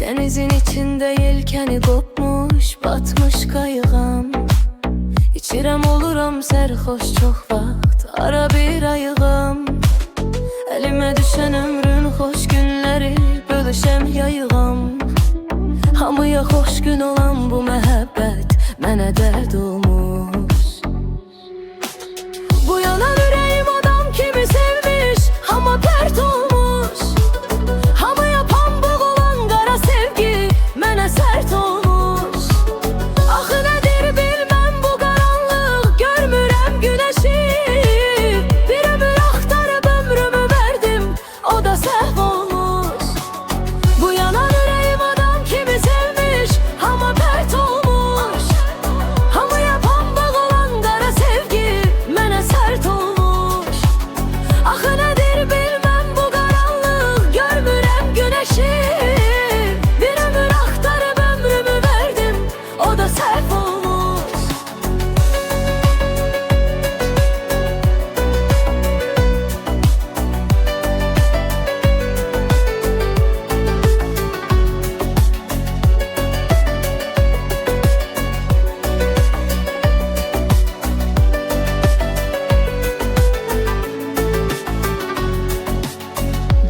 Denizin içinde yelkeni kopmuş, batmış kayığam. İçirem oluram serhoş çok vaxt, ara bir ayığam. Elime düşen ömrün hoş günleri, bölüşem yayığam. Hamıya hoş gün olan bu məhəbbət mənə dərd olmuş. Bu yanan ürəyim adam kimi sevmiş, amma pərt olmuş. Hamıya pambıq olan qara sevgi mənə sərt olmuş. Axı nədir bilməm bu qaranlıq, görmürəm günəşi. Bir ömür axtarıb ömrümü verdim, o da səhv olmuş. Bu yanan ürəyim adam kimi sevmiş, amma pərt olmuş. Hamıya pambıq olan qara sevgi mənə sərt olmuş. Axı nədir bilməm bu qaranlıq, görmürəm günəşi. Bir ömür axtarıb ömrümü verdim, o da səhv olmuş.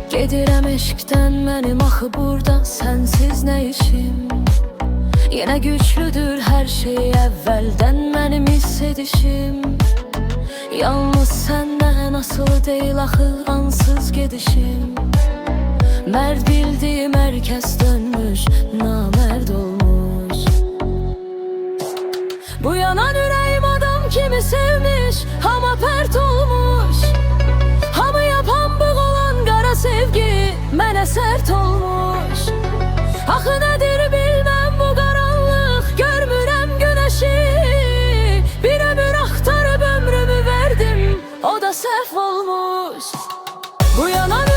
Gedirəm eşqdən mənim axı burada sənsiz nə işim? Yenə güclüdür hər şey əvvəldən mənim hiss edişim. Yalnız səndən asılı deyil axı ansız gedişim. Mərd bildiyim hər kəs dönmüş, namərd olmuş. Bu yanan ürəyim adam kimi sevmiş, amma pərt olmuş. Hamıya pambıq olan qara sevgi mənə sərt olmuş. Axı nədir bilməm bu qaranlıq, görmürəm günəşi. Bir ömür axtarıb ömrümü verdim, o da səhv olmuş. Bu yanan